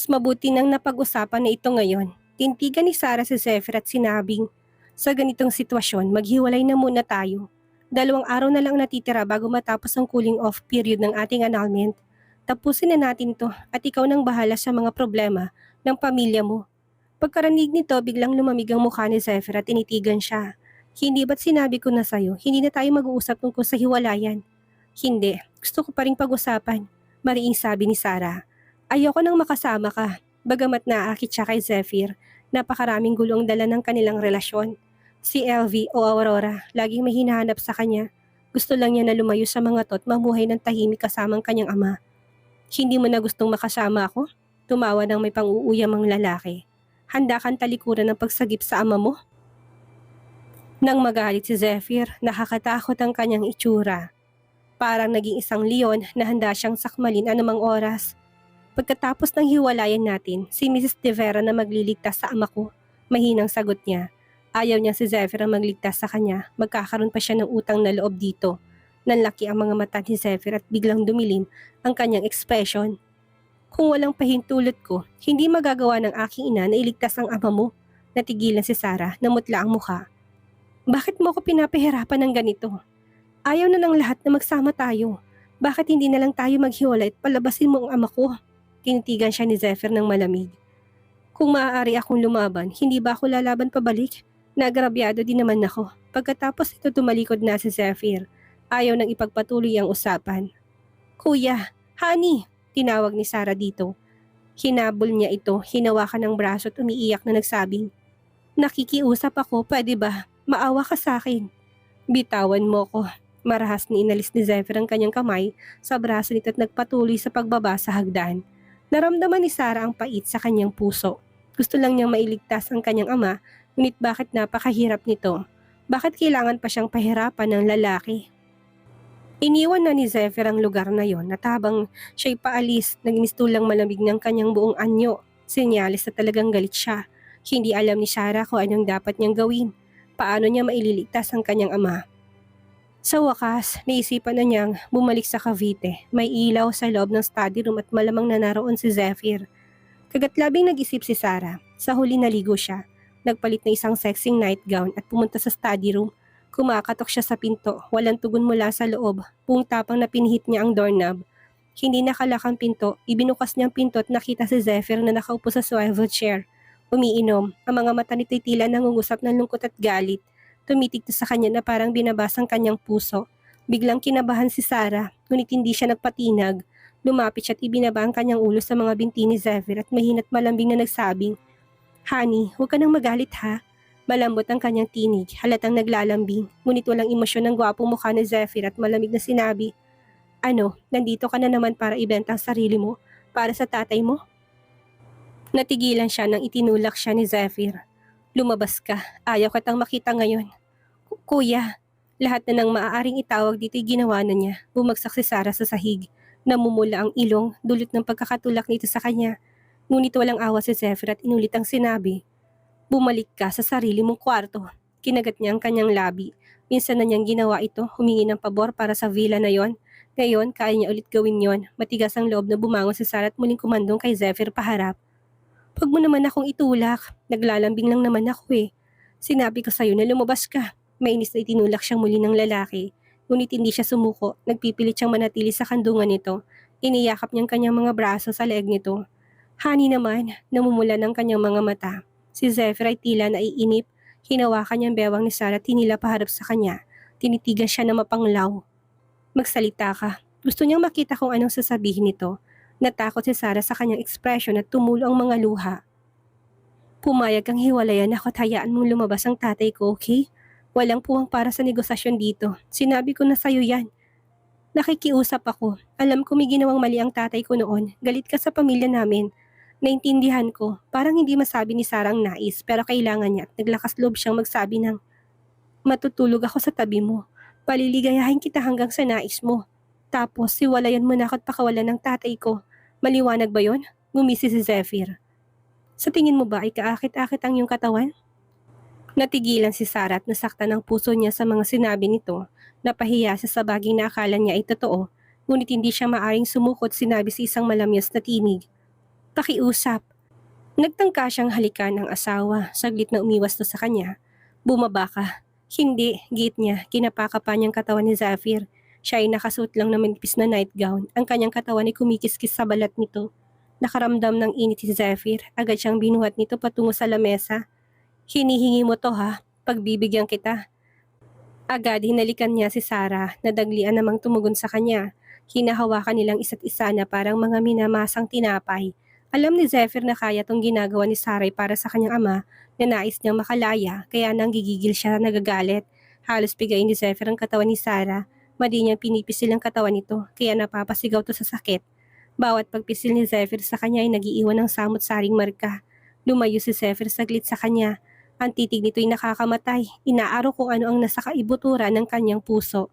mabuti nang napag-usapan na ito ngayon. Tintigan ni Sarah si Zephyr at sinabing, sa ganitong sitwasyon, maghiwalay na muna tayo. 2 araw na lang natitira bago matapos ang cooling off period ng ating annulment. Tapusin na natin to at ikaw nang bahala sa mga problema ng pamilya mo. Pagkarinig nito, biglang lumamig ang mukha ni Zephyr at tinitigan siya. Hindi ba't sinabi ko na sa'yo, hindi na tayo mag-uusap tungkol sa hiwalayan? Hindi, gusto ko pa rin pag-usapan, mariing sabi ni Sarah. Ayoko nang makasama ka, bagamat naaakit siya kay Zephyr. Napakaraming gulo ang dala ng kanilang relasyon. Si LV o Aurora, laging may hinahanap sa kanya. Gusto lang niya na lumayo sa mga to at mamuhay ng tahimik kasamang kanyang ama. Hindi mo na gustong makasama ako? Tumawa ng may pang-uuyamang lalaki. Handa kang talikuran ng pagsagip sa ama mo? Nang magalit si Zephyr, nakakatakot ang kanyang itsura. Parang naging isang leon na handa siyang sakmalin anumang oras. Pagkatapos ng hiwalayan natin, si Mrs. De Vera na magliligtas sa ama ko. Mahinang sagot niya. Ayaw niya si Zephyr ang magligtas sa kanya. Magkakaroon pa siya ng utang na loob dito. Nanlaki ang mga mata ni Zephyr at biglang dumilim ang kanyang ekspresyon. Kung walang pahintulot ko, hindi magagawa ng aking ina na iligtas ang ama mo. Natigilan si Sarah, namutla ang mukha. Bakit mo ako pinapahirapan ng ganito? Ayaw na ng lahat na magsama tayo. Bakit hindi na lang tayo maghiwalay at palabasin mo ang ama ko? Tinitigan siya ni Zephyr ng malamig. Kung maaari akong lumaban, hindi ba ako lalaban pabalik? Nagrabyado din naman ako. Pagkatapos ito tumalikod na si Zephyr. Ayaw nang ipagpatuloy ang usapan. Kuya, honey, tinawag ni Sarah dito. Hinabol niya ito, hinawakan ng braso at umiiyak na nagsabing, nakikiusap ako, pwede ba? Maawa ka sa akin. Bitawan mo ko. Marahas ni inalis ni Zephyr ang kanyang kamay sa braso nito at nagpatuloy sa pagbaba sa hagdan. Naramdaman ni Sarah ang pait sa kanyang puso. Gusto lang niyang mailigtas ang kanyang ama, ngunit bakit napakahirap nito? Bakit kailangan pa siyang pahirapan ng lalaki? Iniwan na ni Zephyr ang lugar na yon at habang siya'y paalis, nagmistulang malamig ng kanyang buong anyo. Senyalis na talagang galit siya. Hindi alam ni Sarah kung anong dapat niyang gawin. Paano niya maililigtas ang kanyang ama? Sa wakas, naisipan na niyang bumalik sa Cavite. May ilaw sa loob ng study room at malamang na naroon si Zephyr. Kagatlabing nag-isip si Sarah. Sa huli naligo siya. Nagpalit na isang sexing nightgown at pumunta sa study room. Kumakatok siya sa pinto. Walang tugon mula sa loob. Buong tapang na pinihit niya ang doorknob. Hindi nakalakang pinto. Ibinukas niya ang pinto at nakita si Zephyr na nakaupo sa swivel chair. Umiinom. Ang mga mata nito'y tila nangungusap ng lungkot at galit. Tumitigto sa kanya na parang binabasang kanyang puso. Biglang kinabahan si Sarah, ngunit hindi siya nagpatinag. Lumapit siya at ibinaba ang kanyang ulo sa mga binti ni Zephyr at mahina't malambing na nagsabing, Honey, huwag ka nang magalit ha. Malambot ang kanyang tinig, halatang naglalambing, ngunit walang emosyon ng gwapong mukha ni Zephyr at malamig na sinabi, Ano, nandito ka na naman para ibenta ang sarili mo? Para sa tatay mo? Natigilan siya nang itinulak siya ni Zephyr. Lumabas ka, ayaw katang makita ngayon. Kuya, lahat na ng maaaring itawag dito'y ginawa na niya. Bumagsak si Sarah sa sahig. Namumula ang ilong, dulot ng pagkakatulak nito sa kanya. Ngunit walang awa si Zephyr at inulit ang sinabi. Bumalik ka sa sarili mong kwarto. Kinagat niya ang kanyang labi. Minsan na niyang ginawa ito, humingi ng pabor para sa villa na yon. Ngayon, kaya niya ulit gawin yon. Matigas ang loob na bumangon si Sarah at muling kumandong kay Zephyr paharap. Huwag mo naman akong itulak. Naglalambing lang naman ako eh. Sinabi ko sa'yo na lumabas ka. Mainis na itinulak siyang muli ng lalaki. Ngunit hindi siya sumuko. Nagpipilit siyang manatili sa kandungan nito. Iniyakap niyang kanyang mga braso sa leeg nito. Honey naman, namumula ng kanyang mga mata. Si Zephyr ay tila naiinip. Hinawakan niyang bewang ni Sarah at hinila paharap sa kanya. Tinitigan siya na mapanglaw. Magsalita ka. Gusto niyang makita kung anong sasabihin nito. Natakot si Sarah sa kanyang ekspresyon at tumulo ang mga luha. Pumayag kang hiwalayan ako at hayaan mong lumabas ang tatay ko, okay? Walang puwang para sa negosasyon dito. Sinabi ko na sa'yo yan. Nakikiusap ako. Alam ko may ginawang mali ang tatay ko noon. Galit ka sa pamilya namin. Naintindihan ko. Parang hindi masabi ni Sarah ang nais pero kailangan niya at naglakas loob siyang magsabi ng matutulog ako sa tabi mo. Paliligayahin kita hanggang sa nais mo. Tapos siwalayan mo na ako at pakawalan ng tatay ko. Maliwanag ba yon? Ngumisi si Zephyr. Sa tingin mo ba ay kaakit-akit ang iyong katawan? Natigilan si Sarah at nasaktan ang puso niya sa mga sinabi nito. Napahiya siya sa bagay na akala niya ay totoo, ngunit hindi siya maaring sumukot sinabi sa isang malamyas na tinig. Pakiusap. Nagtangka siyang halikan ng asawa, saglit na umiwas to sa kanya. Bumaba ka. Hindi, git niya, kinapaka pa niyang katawan ni Zephyr. Siya ay nakasuot lang na manipis na nightgown, ang kanyang katawan ay kumikiskis sa balat nito. Nakaramdam ng init si Zephyr, agad siyang binuhat nito patungo sa lamesa. Hinihingi mo to ha, pagbibigyan kita. Agad hinalikan niya si Sarah, nadaglian namang tumugon sa kanya. Hinahawakan nilang isa't isa na parang mga minamasang tinapay. Alam ni Zephyr na kaya tong ginagawa ni Saray para sa kanyang ama na nais niyang makalaya kaya nanggigigil siya nagagalit. Halos bigayin ni Zephyr ang katawan ni Sarah. Madi niyang pinipisil ang katawan nito kaya napapasigaw to sa sakit. Bawat pagpisil ni Zephyr sa kanya ay nagiiwan ng samot-saring marka. Lumayo si Zephyr saglit sa kanya. Ang titig nito'y nakakamatay. Inaaro kung ano ang nasa kaibuturan ng kanyang puso.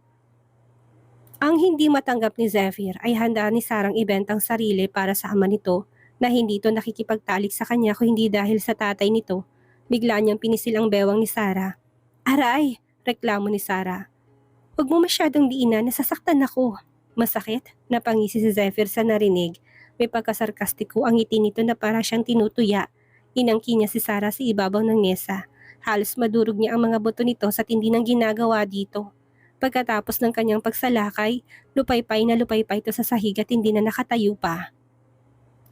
Ang hindi matanggap ni Zephyr ay handa ni Sarang ibentang sarili para sa ama nito na hindi ito nakikipagtalik sa kanya kung hindi dahil sa tatay nito. Bigla niyang pinisil ang bewang ni Sarah. Aray! Reklamo ni Sarah. Huwag mo masyadong diinan, nasasaktan ako. Masakit? Napangisi si Zephyr sa narinig. May pagkasarkastiko ang ngiti nito na para siyang tinutuya. Inangkin niya si Sarah sa ibabaw ng mesa. Halos madurog niya ang mga buto nito sa tindi ng ginagawa dito. Pagkatapos ng kanyang pagsalakay, lupaypay na lupaypay ito sa sahig at hindi na nakatayo pa.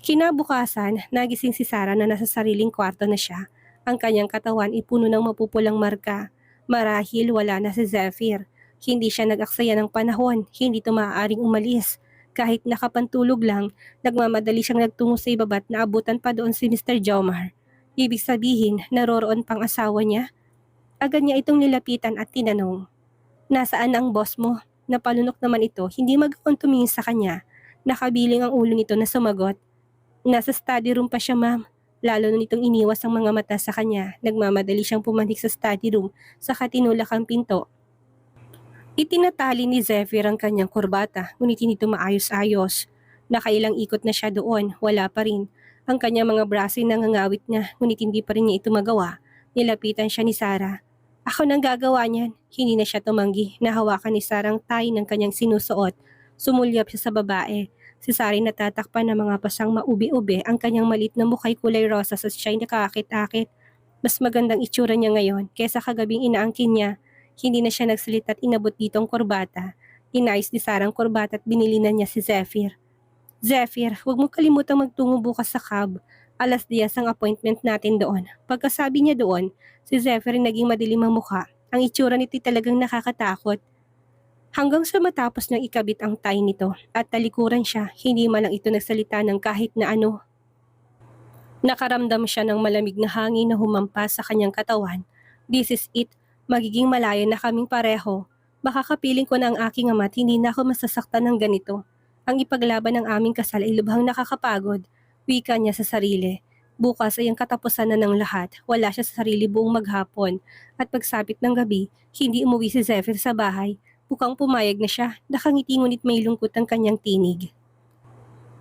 Kinabukasan, nagising si Sarah na nasa sariling kwarto na siya. Ang kanyang katawan ay puno ng mapupulang marka. Marahil wala na si Zephyr. Hindi siya nag-aksaya ng panahon, hindi ito maaaring umalis. Kahit nakapantulog lang, nagmamadali siyang nagtungo sa ibabat na abutan pa doon si Mr. Jomar. Ibig sabihin, naroroon pang asawa niya? Agad niya itong nilapitan at tinanong. Nasaan ang boss mo? Napalunok naman ito, hindi magawang tumingin sa kanya. Nakabiling ang ulo nito na sumagot. Nasa study room pa siya, ma'am. Lalo na nitong iniwas ang mga mata sa kanya. Nagmamadali siyang pumanik sa study room, saka tinulak ang pinto. Itinatali ni Zephyr ang kanyang kurbata, ngunit hindi ito maayos-ayos. Nakailang ikot na siya doon, wala pa rin. Ang kanyang mga braso ay nangangawit na, ngunit hindi pa rin niya ito magawa. Nilapitan siya ni Sarah. Ako nang gagawa niyan. Hindi na siya tumanggi. Nahawakan ni Sarah ang tie ng kanyang sinusuot. Sumulyap siya sa babae. Si Sari natatakpan ng mga pasang maubi-ube, ang kanyang maliit na mukha'y kulay rosas at siya'y nakakakit-akit. Mas magandang itsura niya ngayon kaysa kagabing inaangkin niya. Hindi na siya nagsalita at inabot dito ang kurbata. Inayos ni Sarah ang kurbata at binili na niya si Zephyr. Zephyr, huwag mo kalimutang magtungo bukas sa cab. 10:00 ang appointment natin doon. Pagkasabi niya doon, si Zephyr ay naging madilim ang mukha. Ang itsura nito'y talagang nakakatakot. Hanggang sa matapos niyang ikabit ang tie nito at talikuran siya, hindi man lang ito nagsalita ng kahit na ano. Nakaramdam siya ng malamig na hangin na humampas sa kanyang katawan. This is it. Magiging malayo na kaming pareho. Baka kapiling ko na ang aking ama at hindi na ako masasaktan ng ganito. Ang ipaglaban ng aming kasal ay lubhang nakakapagod. Wika niya sa sarili. Bukas ay ang katapusan na ng lahat. Wala siya sa sarili buong maghapon. At pagsapit ng gabi, hindi umuwi si Zephyr sa bahay. Bukang pumayag na siya, nakangiti ngunit may lungkot ang kanyang tinig.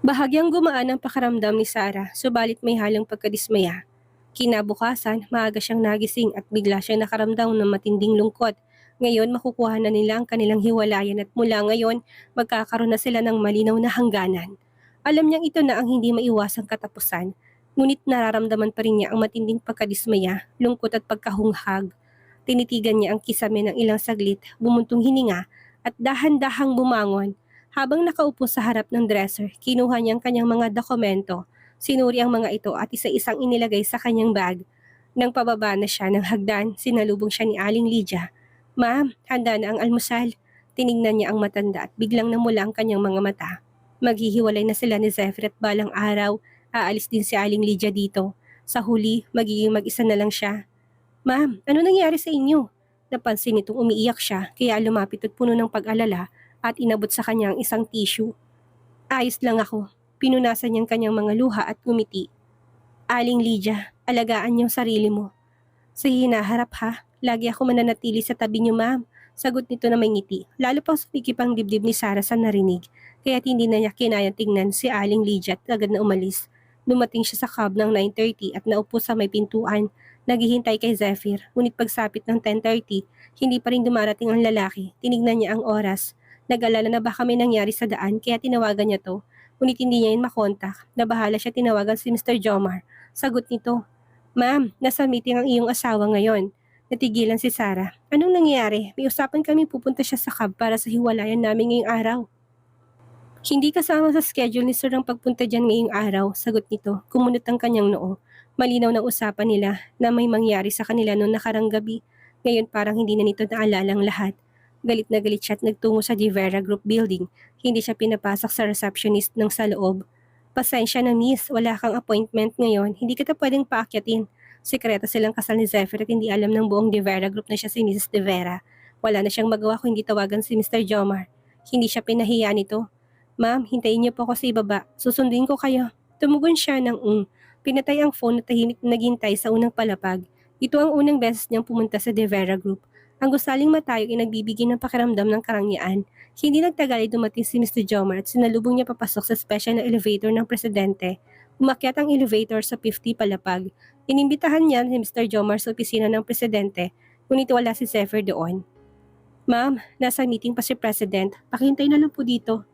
Bahagyang gumaan ang pakaramdam ni Sarah, subalit may halong pagkadismaya. Kinabukasan, maaga siyang nagising at bigla siyang nakaramdam ng matinding lungkot. Ngayon makukuha na nila ang kanilang hiwalayan at mula ngayon, magkakaroon na sila ng malinaw na hangganan. Alam niyang ito na ang hindi maiwasang katapusan, ngunit nararamdaman pa rin niya ang matinding pagkadismaya, lungkot at pagkahunghag. Tinitigan niya ang kisame ng ilang saglit, bumuntong hininga at dahan-dahang bumangon. Habang nakaupo sa harap ng dresser, kinuha niya ang kanyang mga dokumento. Sinuri ang mga ito at isa-isang inilagay sa kanyang bag. Nang pababa na siya ng hagdan, sinalubong siya ni Aling Lydia. Ma'am, handa na ang almusal. Tiningnan niya ang matanda at biglang namula ang kanyang mga mata. Maghihiwalay na sila ni Zephyr at balang araw, aalis din si Aling Lydia dito. Sa huli, magiging mag-isa na lang siya. Ma'am, ano nangyari sa inyo? Napansin nitong umiiyak siya kaya lumapit at puno ng pag-alala at inabot sa kanya ang isang tissue. Ayos lang ako. Pinunasan niyang kanyang mga luha at ngumiti. Aling Lydia, alagaan niyong sarili mo. Sa hinaharap ha, lagi ako mananatili sa tabi niyo ma'am. Sagot nito na may ngiti. Lalo pang sumikip ang dibdib ni Sarah sa narinig. Kaya't hindi na niya kinayang tingnan si Aling Lydia at agad na umalis. Dumating siya sa cab ng 9:30 at naupo sa may pintuan. Naghihintay kay Zephyr, ngunit pagsapit ng 10:30, hindi pa rin dumarating ang lalaki. Tinignan niya ang oras. Nag-alala na baka may nangyari sa daan kaya tinawagan niya to. Ngunit hindi niya yun makontak. Nabahala siya tinawagan si Mr. Jomar. Sagot nito, "Ma'am, nasa meeting ang iyong asawa ngayon." Natigilan si Sarah. "Anong nangyari? May usapan kami pupunta siya sa cab para sa hiwalayan namin ngayong araw." "Hindi kasama sa schedule ni Sir ang pagpunta dyan ngayong araw," sagot nito. Kumunot ang kanyang noo. Malinaw ng usapan nila na may mangyari sa kanila noong nakarang gabi. Ngayon parang hindi na nito naalala ang lahat. Galit na galit siya at nagtungo sa De Vera Group Building. Hindi siya pinapasok sa receptionist ng sa loob. "Pasensya na miss, wala kang appointment ngayon. Hindi kita pwedeng paakyatin." Sekreto silang kasal ni Zephyr at hindi alam ng buong De Vera Group na siya si Mrs. De Vera. Wala na siyang magawa kung hindi tawagan si Mr. Jomar. Hindi siya pinahiya nito. "Ma'am, hintayin niyo po ako sa ibaba. Susundin ko kayo." Tumugon siya ng. Pinatay ang phone at tahimik na naghintay sa unang palapag. Ito ang unang beses niyang pumunta sa De Vera Group. Ang gusaling matayog ay nagbibigay ng pakiramdam ng karangyaan. Hindi nagtagal ay dumating si Mr. Jomar at sinalubong niya papasok sa special na elevator ng presidente. Umakyat ang elevator sa 50 palapag. Inimbitahan niya si Mr. Jomar sa opisina ng presidente, ngunit wala si Zephyr doon. "Ma'am, nasa meeting pa si President. Pakihintay na lang po dito."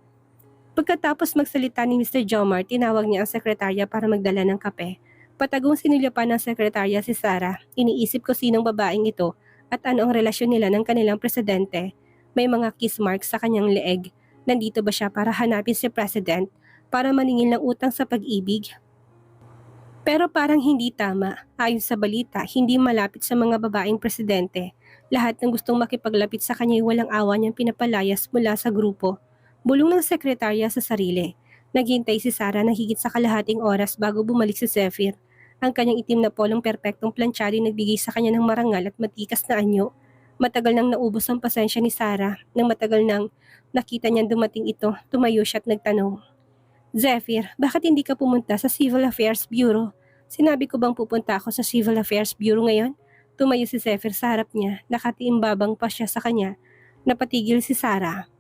Pagkatapos magsalita ni Mr. Jomar, tinawag niya ang sekretarya para magdala ng kape. Patagong sinulya pa ng sekretarya si Sarah. Iniisip ko sinong babaeng ito at ano ang relasyon nila ng kanilang presidente. May mga kiss marks sa kanyang leeg. Nandito ba siya para hanapin si President? Para maningil ng utang sa pag-ibig? Pero parang hindi tama. Ayon sa balita, hindi malapit sa mga babaeng presidente. Lahat ng gustong makipaglapit sa kanya ay walang awa niyang pinapalayas mula sa grupo. Bulong ng sekretarya sa sarili. Naghintay si Sarah ng higit sa kalahating oras bago bumalik si Zephyr. Ang kanyang itim na polong perpektong planchado ay nagbigay sa kanya ng marangal at matikas na anyo. Matagal nang naubos ang pasensya ni Sarah. Nang matagal nang nakita niyang dumating ito, tumayo siya at nagtanong, "Zephyr, bakit hindi ka pumunta sa Civil Affairs Bureau?" "Sinabi ko bang pupunta ako sa Civil Affairs Bureau ngayon?" Tumayo si Zephyr sa harap niya. Nakatiimbabang pa siya sa kanya. Napatigil si Sarah.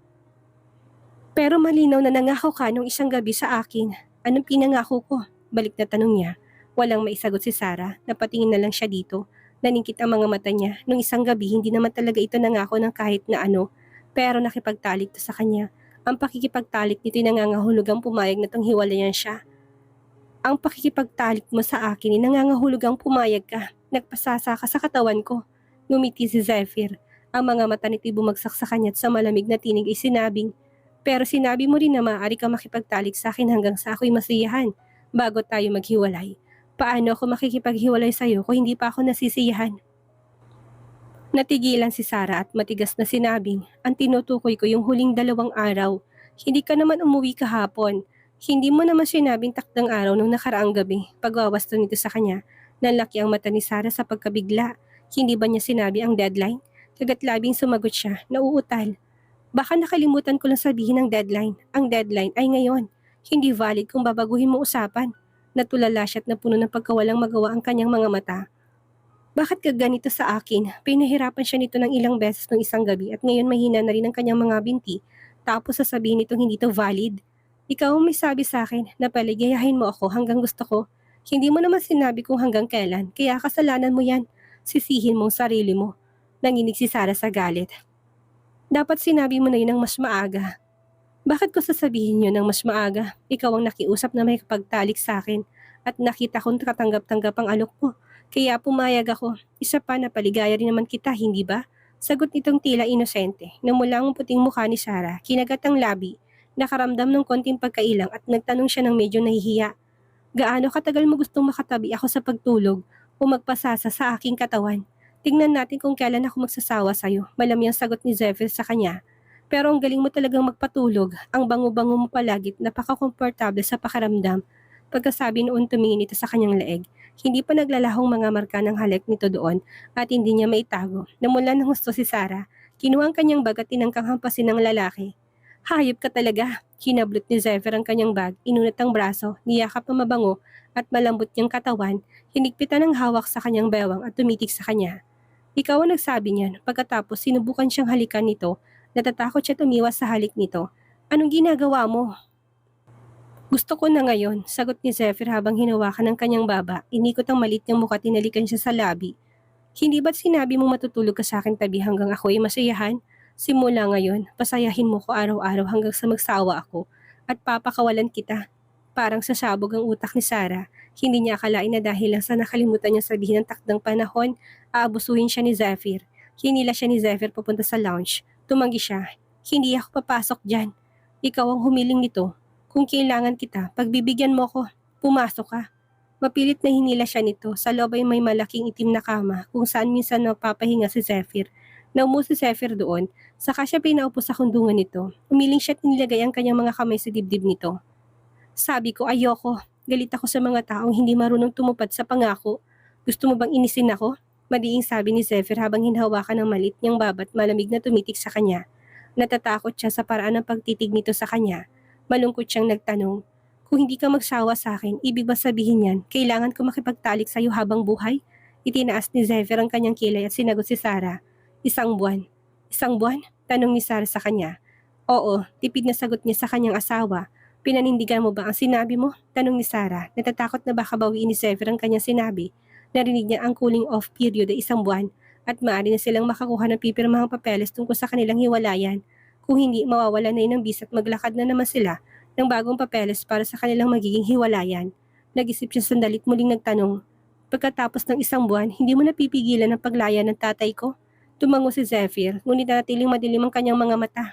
"Pero malinaw na nangako ka nung isang gabi sa akin. Anong pinangako ko?" Balik na tanong niya. Walang maisagot si Sarah. Napatingin na lang siya dito. Naningkit ang mga mata niya. Nung isang gabi, hindi naman talaga ito nangako ng kahit na ano. Pero nakipagtalik to sa kanya. Ang pakikipagtalik nito'y nangangahulugang pumayag na tong hiwalayan siya. "Ang pakikipagtalik mo sa akin ay nangangahulugang pumayag ka. Nagpasasa ka sa katawan ko." Ngumiti si Zephyr. Ang mga mata nito'y bumagsak sa kanya at sa malamig na tinig ay sinabing, "Pero sinabi mo rin na maaari ka makipagtalik sa akin hanggang sa ako'y masiyahan bago tayo maghiwalay. Paano ako makikipaghiwalay sa'yo kung hindi pa ako nasisiyahan?" Natigilan si Sarah at matigas na sinabing, "Ang tinutukoy ko yung huling 2 araw. Hindi ka naman umuwi kahapon. Hindi mo naman sinabing takdang araw nung nakaraang gabi." Pagwawasto nito sa kanya, nanlaki ang mata ni Sarah sa pagkabigla. Hindi ba niya sinabi ang deadline? Kagat-labing sumagot siya, nauutal. "Baka nakalimutan ko lang sabihin ang deadline. Ang deadline ay ngayon. Hindi valid kung babaguhin mo usapan." Natulala siya at napuno ng pagkawalang magawa ang kanyang mga mata. "Bakit ka ganito sa akin?" Pinahirapan siya nito ng ilang beses nung isang gabi at ngayon mahina na rin ang kanyang mga binti. Tapos sasabihin nitong hindi to valid. "Ikaw ang may sabi sa akin na paligayahin mo ako hanggang gusto ko. Hindi mo naman sinabi kung hanggang kailan, kaya kasalanan mo yan. Sisihin mong sarili mo." Nanginig si Sarah sa galit. "Dapat sinabi mo na yun ng mas maaga." "Bakit ko sasabihin yun ng mas maaga? Ikaw ang nakiusap na may kapagtalik sa akin at nakita kong katanggap-tanggap ang alok mo. Kaya pumayag ako. Isa pa na paligaya rin naman kita, hindi ba?" Sagot nitong tila inosente. Namula ang puting mukha ni Sarah, kinagat ang labi, nakaramdam ng konting pagkailang at nagtanong siya ng medyo nahihiya. "Gaano katagal mo gustong makatabi ako sa pagtulog o magpasasa sa aking katawan? Tingnan natin kung kailan ako magsasawa sa'yo." Malamyang sagot ni Zephyr sa kanya. "Pero ang galing mo talagang magpatulog. Ang bango-bango mo palagit, napaka-komportable sa pakiramdam." Pagkasabi noon tumingin ito sa kanyang leeg. Hindi pa naglalahong mga marka ng halik nito doon at hindi niya maitago. Namula ng husto si Sarah. Kinuha ang kanyang bag at tinangkang hampasin ng lalaki. "Hayop ka talaga." Kinablot ni Zephyr ang kanyang bag, inunat ang braso, niyakap ang mabango at malambot niyang katawan, hinigpitan ng hawak sa kanyang bewang at tumitig sa kanya. "Ikaw ang nagsabi niyan." Pagkatapos sinubukan siyang halikan nito. Natatakot siya tumiwas sa halik nito. "Anong ginagawa mo?" "Gusto ko na ngayon," sagot ni Zephyr habang hinawakan ng kanyang baba. Inikot ang malit niyang mukha at tinalikan siya sa labi. "Hindi ba't sinabi mo matutulog ka sa akin tabi hanggang ako ay masayahan? Simula ngayon, pasayahin mo ko araw-araw hanggang sa magsawa ako. at papakawalan kita. Parang sasabog ang utak ni Sarah. Hindi niya akalain na dahil lang sa nakalimutan niya sabihin ng takdang panahon, aabusuhin siya ni Zephyr. Hinila siya ni Zephyr papunta sa lounge. Tumanggi siya. Hindi ako papasok dyan. Ikaw ang humiling nito. Kung kailangan kita, pagbibigyan mo ko. Pumasok ka. Mapilit na hinila siya nito. Sa loob ay may malaking itim na kama kung saan minsan nagpapahinga si Zephyr. Naumo si Zephyr doon, saka siya pinaupo sa kundungan nito. Umiling siya at inilagay ang kanyang mga kamay sa dibdib nito. Sabi ko, ayoko. Galit ako sa mga taong hindi marunong tumupad sa pangako. Gusto mo bang inisin ako? Madiing sabi ni Zephyr habang hinahawakan ng malit niyang babat malamig na tumitik sa kanya. Natatakot siya sa paraan ng pagtitig nito sa kanya. Malungkot siyang nagtanong, kung hindi ka magsawa sa akin, ibig ba sabihin yan, kailangan ko makipagtalik sa iyo habang buhay? Itinaas ni Zephyr ang kanyang kilay at sinagot si Sarah. 1 buwan. 1 buwan? Tanong ni Sarah sa kanya. Oo, tipid na sagot niya sa kanyang asawa. Pinanindigan mo ba ang sinabi mo? Tanong ni Sarah. Natatakot na baka bawiin ni Zephyr ang kanyang sinabi. Narinig niya ang cooling off period ay 1 buwan at maaari na silang makakuha ng pipirmahang papeles tungkol sa kanilang hiwalayan. Kung hindi, mawawala na yun ng bis at maglakad na naman sila ng bagong papeles para sa kanilang magiging hiwalayan. Nag-isip siya sandalit muling nagtanong. Pagkatapos ng 1 buwan, hindi mo napipigilan ang paglaya ng tatay ko? Tumango si Zephyr, ngunit natiling madilim ang kanyang mga mata.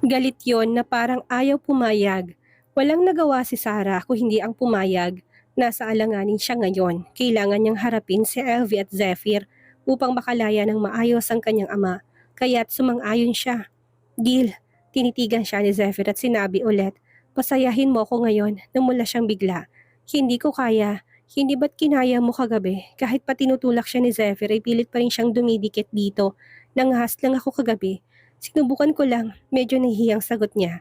Galit yon na parang ayaw pumayag. Walang nagawa si Sarah kung hindi ang pumayag. Nasa alanganin siya ngayon. Kailangan niyang harapin si Elvie at Zephyr upang makalaya ng maayos ang kanyang ama. Kaya't sumang-ayon siya. Deal. Tinitigan siya ni Zephyr at sinabi ulit, pasayahin mo ko ngayon. Namula siyang bigla. Hindi ko kaya. Hindi ba't kinaya mo kagabi? Kahit pa tinutulak siya ni Zephyr ay pilit pa rin siyang dumidikit dito. Nanghas lang ako kagabi. Sinubukan ko lang, medyo nahihiyang sagot niya.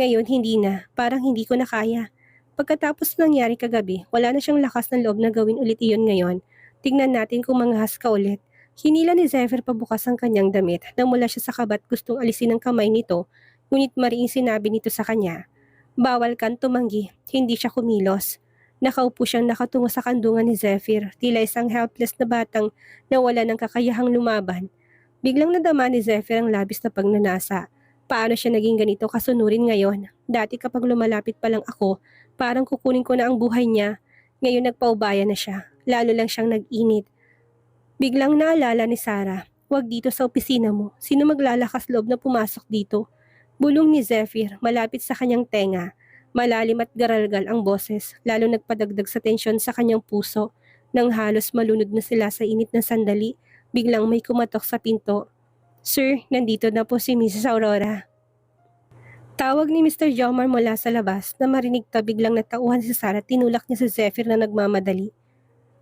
Ngayon hindi na, parang hindi ko na kaya. Pagkatapos nangyari kagabi, wala na siyang lakas ng loob na gawin ulit iyon ngayon. Tingnan natin kung manghas ka ulit. Hinila ni Zephyr pabukas ang kanyang damit. Namula siya sa kabat gustong alisin ang kamay nito, ngunit mariing sinabi nito sa kanya. Bawal kang tumanggi, hindi siya kumilos. Nakaupo siyang nakatungo sa kandungan ni Zephyr, tila isang helpless na batang na wala ng kakayahang lumaban. Biglang nadama ni Zephyr ang labis na pagnanasa. Paano siya naging ganito kasunurin ngayon? Dati kapag lumalapit pa lang ako, parang kukunin ko na ang buhay niya. Ngayon nagpaubaya na siya, lalo lang siyang nag-init. Biglang naalala ni Sarah, wag dito sa opisina mo, sino maglalakas loob na pumasok dito? Bulong ni Zephyr, malapit sa kanyang tenga. Malalim at garalgal ang boses, lalo nagpadagdag sa tensyon sa kanyang puso. Nang halos malunod na sila sa init na sandali, biglang may kumatok sa pinto. Sir, nandito na po si Mrs. Aurora. Tawag ni Mr. Jomar mula sa labas na marinig ta biglang natauhan si Sarah at tinulak niya si Zephyr na nagmamadali.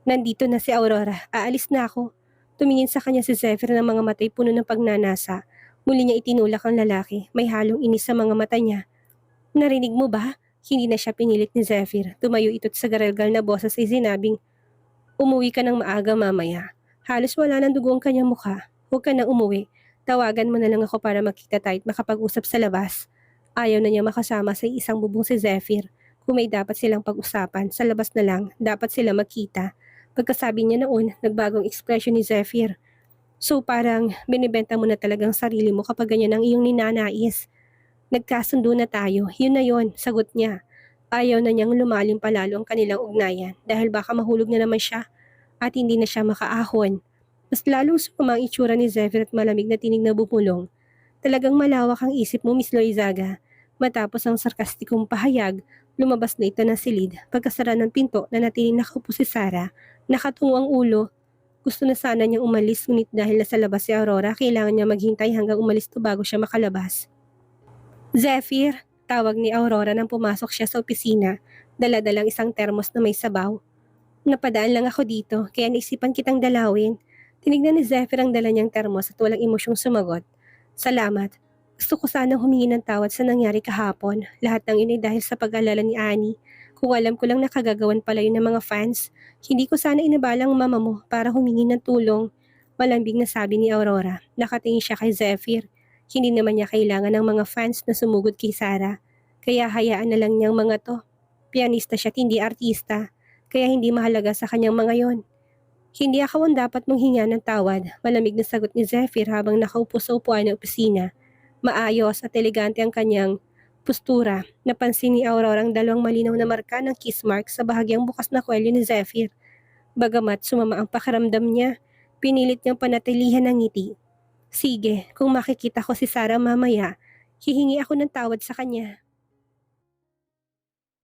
Nandito na si Aurora, aalis na ako. Tumingin sa kanya si Zephyr ng mga matay puno ng pagnanasa. Muli niya itinulak ang lalaki, may halong inis sa mga mata niya. Narinig mo ba? Hindi na siya pinilit ni Zephyr. Tumayo ito't sa garalgal na boses ay sinabing, umuwi ka ng maaga mamaya. Halos wala ng dugo ang kanyang mukha. Huwag ka na umuwi. Tawagan mo na lang ako para makita tayo at makapag-usap sa labas. Ayaw na niya makasama sa isang bubong si Zephyr. Kung may dapat silang pag-usapan, sa labas na lang, dapat sila magkita. Pagkasabi niya noon, nagbagong ekspresyon ni Zephyr. So parang binibenta mo na talagang sarili mo kapag ganyan ang iyong ninanais. Nagkasundo na tayo, yun na yun, sagot niya. Ayaw na niyang lumalim palalo ang kanilang ugnayan dahil baka mahulog na naman siya at hindi na siya makaahon. Mas lalong sumama ang itsura ni Zephyr at malamig na tinig na bumulong. Talagang malawak ang isip mo, Miss Loizaga. Matapos ang sarkastikong pahayag, lumabas na ito ng silid. Pagkasara ng pinto na natiling nakaupo si Sarah, nakatungo ang ulo. Gusto na sana niyang umalis ngunit dahil nasa labas si Aurora, kailangan niya maghintay hanggang umalis to bago siya makalabas. Zephyr, tawag ni Aurora nang pumasok siya sa opisina, dala-dalang isang termos na may sabaw. Napadaan lang ako dito, kaya naisipan kitang dalawin. Tinignan ni Zephyr ang dala niyang termos at walang emosyong sumagot. Salamat. Gusto ko sanang humingi ng tawad sa nangyari kahapon. Lahat ng yun ay dahil sa pag-alala ni Annie. Kung alam ko lang nakagagawan pala yun ng mga fans, hindi ko sana inabalang mama mo para humingi ng tulong. Malambing na sabi ni Aurora. Nakatingin siya kay Zephyr. Hindi naman niya kailangan ng mga fans na sumugod kay Sarah. Kaya hayaan na lang niyang mga to. Pianista siya at hindi artista. Kaya hindi mahalaga sa kanyang mga yon. Hindi ako ang dapat manghinga ng tawad, malamig na sagot ni Zephyr habang nakaupo sa upuan ng opisina. Maayos at elegante ang kanyang postura, napansin ni Aurora ang dalawang malinaw na marka ng kiss mark sa bahagyang bukas na kwelyo ni Zephyr. Bagamat sumama ang pakiramdam niya, pinilit niyang panatilihan ang ngiti. Sige, kung makikita ko si Sarah mamaya, hihingi ako ng tawad sa kanya.